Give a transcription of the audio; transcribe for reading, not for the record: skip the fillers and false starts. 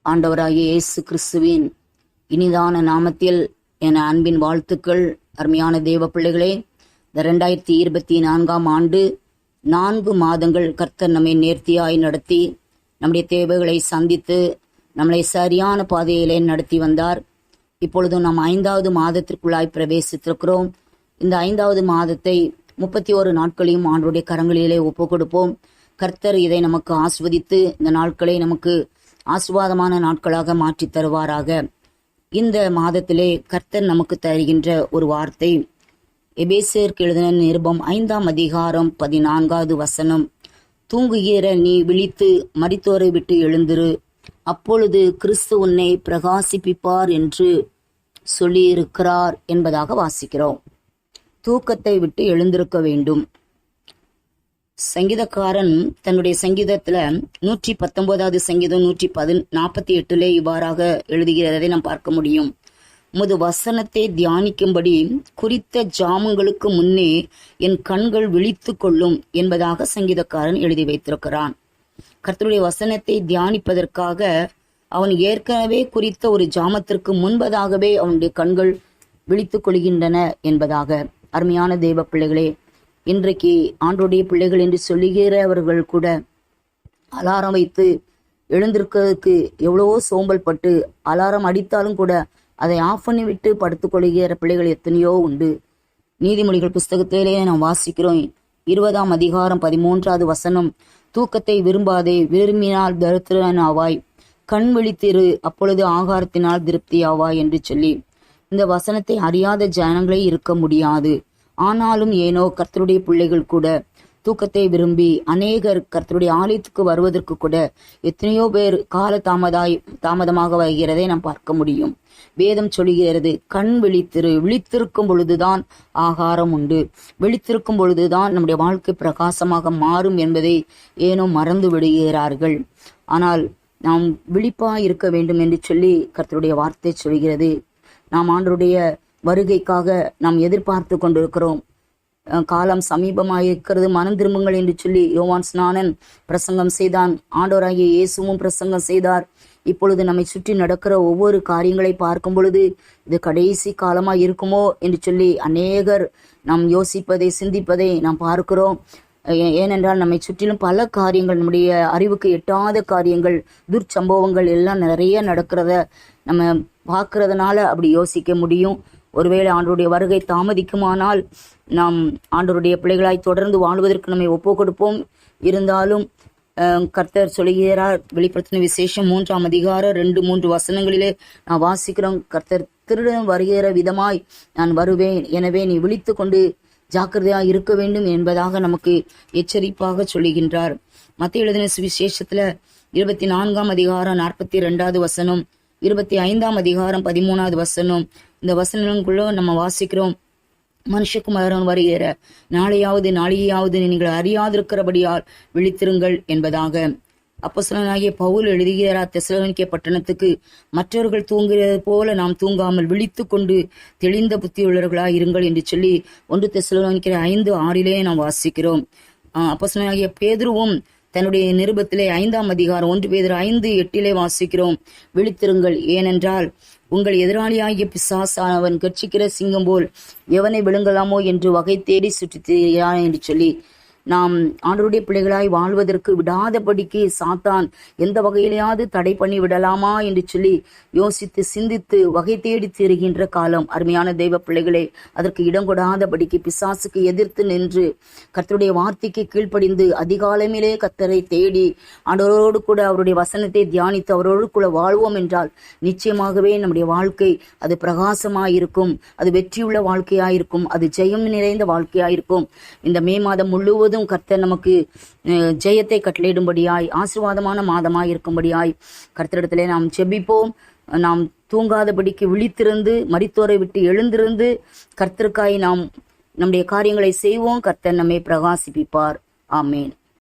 ஆண்டவராகிய இயேசு கிறிஸ்துவின் இனிதான நாமத்தில் என அன்பின் வாழ்த்துக்கள். அருமையான தேவ பிள்ளைகளே, இந்த 2024ஆம் ஆண்டு 4 மாதங்கள் கர்த்தர் நம்மை நேர்த்தியாய் நடத்தி நம்முடைய தேவைகளை சந்தித்து நம்மளை சரியான பாதையிலே நடத்தி வந்தார். இப்பொழுது நாம் 5வது மாதத்திற்குள்ளாய் பிரவேசித்திருக்கிறோம். இந்த 5வது மாதத்தை 31 நாட்களையும் ஆண்டவருடைய கரங்களிலே ஒப்பு கொடுப்போம். கர்த்தர் இதை நமக்கு ஆஸ்வதித்து இந்த நாட்களை நமக்கு ஆசீர்வாதமான நாட்களாக மாற்றி தருவாராக. இந்த மாதத்திலே கர்த்தர் நமக்கு தருகின்ற ஒரு வார்த்தை, எபேசியருக்கு எழுதின நிருபம் 5ஆம் அதிகாரம் 14வது வசனம். தூங்குகிற நீ விழித்து மரித்தோரை விட்டு எழுந்திரு, அப்பொழுது கிறிஸ்து உன்னை பிரகாசிப்பிப்பார் என்று சொல்லியிருக்கிறார் என்பதாக வாசிக்கிறோம். தூக்கத்தை விட்டு எழுந்திருக்க வேண்டும். சங்கீதக்காரன் தன்னுடைய சங்கீதத்துல 119வது சங்கீதம் 148 இவ்வாறாக எழுதுகிறதை நாம் பார்க்க முடியும். உமது வசனத்தை தியானிக்கும்படி குறித்த ஜாமங்களுக்கு முன்னே என் கண்கள் விழித்து கொள்ளும் என்பதாக சங்கீதக்காரன் எழுதி வைத்திருக்கிறான். கர்த்தருடைய வசனத்தை தியானிப்பதற்காக அவன் ஏற்கனவே குறித்த ஒரு ஜாமத்திற்கு முன்பதாகவே அவனுடைய கண்கள் விழித்துக் கொள்கின்றன என்பதாக. அருமையான தேவ பிள்ளைகளே, இன்றைக்கு ஆண்டோடைய பிள்ளைகள் என்று சொல்லுகிறவர்கள் கூட அலாரம் வைத்து எழுந்திருக்கிறதுக்கு எவ்வளவோ சோம்பல் பட்டு அலாரம் அடித்தாலும் கூட அதை ஆஃப் பண்ணி விட்டு படுத்துக் கொள்கிற பிள்ளைகள் எத்தனையோ உண்டு. நீதிமொழிகள் புஸ்தகத்திலே நாம் வாசிக்கிறோம், 20ஆம் அதிகாரம் 13வது வசனம். தூக்கத்தை விரும்பாதே, விரும்பினால் தரித்திரன் ஆவாய், கண் விழித்திரு, அப்பொழுது ஆகாரத்தினால் திருப்தி ஆவாய் என்று சொல்லி இந்த வசனத்தை அறியாத ஜனங்களே இருக்க முடியாது. ஆனாலும் ஏனோ கர்த்தருடைய பிள்ளைகள் கூட தூக்கத்தை விரும்பி அநேகர் கர்த்தருடைய ஆலயத்துக்கு வருவதற்கு கூட எத்தனையோ பேர் கால தாமதமாக வருகிறதை நாம் பார்க்க முடியும். வேதம் சொல்லுகிறது, கண் விழித்திரு, விழித்திருக்கும் பொழுதுதான் ஆகாரம் உண்டு, விழித்திருக்கும் பொழுதுதான் நம்முடைய வாழ்க்கை பிரகாசமாக மாறும் என்பதை ஏனோ மறந்து விடுகிறார்கள். ஆனால் நாம் விழிப்பா இருக்க வேண்டும் என்று சொல்லி கர்த்தருடைய வார்த்தை சொல்கிறது. நாம் ஆண்டவருடைய வருகைக்காக நாம் எதிர்பார்த்து கொண்டிருக்கிறோம். காலம் சமீபமாயிருக்கிறது, மனம் திரும்புங்கள் என்று சொல்லி யோவான் ஸ்நானன் பிரசங்கம் செய்தான். ஆண்டவராகிய இயேசுவும் பிரசங்கம் செய்தார். இப்பொழுது நம்மை சுற்றி நடக்கிற ஒவ்வொரு காரியங்களை பார்க்கும் பொழுது இது கடைசி காலமாய் இருக்குமோ என்று சொல்லி அநேகர் நாம் யோசிப்பதை சிந்திப்பதை நாம் பார்க்கிறோம். ஏனென்றால் நம்மை சுற்றிலும் பல காரியங்கள், நம்முடைய அறிவுக்கு எட்டாத காரியங்கள், துர்ச்சம்பவங்கள் எல்லாம் நிறைய நடக்கிறத நம்ம பார்க்கறதுனால அப்படி யோசிக்க முடியும். ஒருவேளை ஆண்டவருடைய வருகை தாமதிக்குமானால் நாம் ஆண்டவருடைய பிள்ளைகளாய் தொடர்ந்து வாழ்வதற்கு நம்மை ஒப்பு கொடுப்போம். இருந்தாலும் கர்த்தர் சொல்லுகிறார், வெளிப்படுத்தின விசேஷம் 3ஆம் அதிகாரம் 2-3 வசனங்களிலே நான் வாசிக்கிறோம். கர்த்தர் திருடன் வருகிற விதமாய் நான் வருவேன், எனவே நீ விழித்து கொண்டு ஜாக்கிரதையாக இருக்க வேண்டும் என்பதாக நமக்கு எச்சரிப்பாக சொல்லுகின்றார். மத்தேயு எழுதின சுவிசேஷத்துல 24ஆம் அதிகாரம் 42வது வசனம், 25ஆம் அதிகாரம் 13வது வசனம், இந்த வசனங்களுக்குள்ள நம்ம வாசிக்கிறோம், மனுஷகுமாரன் வருகிற நாளையாவது நீங்கள் அறியாதிருக்கிறபடியால் விழித்திருங்கள் என்பதாக. அப்போஸ்தலனாகிய பவுல் எழுதுகிறார் தெசலோனிக்கே பட்டணத்துக்கு, மற்றவர்கள் தூங்குகிறது போல நாம் தூங்காமல் விழித்து கொண்டு தெளிந்த புத்தியுள்ளவர்களாய் இருங்கள் என்று சொல்லி 1 தெசலோனிக்கே 5:6 நாம் வாசிக்கிறோம். அப்போஸ்தலனாகிய பேதுருவும் தன்னுடைய நிருபத்திலே 5ஆம் அதிகாரம் 1 பேதுரு 5:8 வாசிக்கிறோம், விழித்திருங்கள், ஏனென்றால் உங்கள் எதிராளியாகிய பிசாசானவன் கர்ச்சிக்கிற சிங்கம் போல் எவனை விழுங்கலாமோ என்று வகை தேடி சுற்றித் திரிகிறான் என்று சொல்லி நாம் ஆண்டவருடைய பிள்ளைகளாய் வாழ்வதற்கு விடாதபடிக்கு சாத்தான் எந்த வகையிலேயாவது தடை பண்ணி விடலாமா என்று சொல்லி யோசித்து சிந்தித்து வகை தேடி திரிகின்ற காலம். அருமையான தெய்வ பிள்ளைகளே, அதற்கு இடம் கொடாதபடிக்கு பிசாசுக்கு எதிர்த்து நின்று கர்த்தருடைய வார்த்தைக்கு கீழ்ப்படிந்து அதிகாலமிலே கர்த்தரை தேடி ஆண்டவரோடு கூட அவருடைய வசனத்தை தியானித்து அவரோடு கூட வாழ்வோம் என்றால் நிச்சயமாகவே நம்முடைய வாழ்க்கை அது பிரகாசமாயிருக்கும், அது வெற்றியுள்ள வாழ்க்கையாயிருக்கும், அது ஜெயம் நிறைந்த வாழ்க்கையாயிருக்கும். இந்த மே மாதம் முழுவதும் கர்த்தர் நமக்கு ஜெயத்தை கட்டளையிடும்படியாய் ஆசீர்வாதமான மாதமாய் இருக்கும்படியாய் கர்த்தரிடத்திலே நாம் ஜெபிப்போம். நாம் தூங்காதபடிக்கு விழித்திருந்து மரித்தோரை விட்டு எழுந்திருந்து கர்த்தருக்காய் நாம் நம்முடைய காரியங்களை செய்வோம். கர்த்தர் நம்மை பிரகாசிப்பிப்பார். ஆமேன்.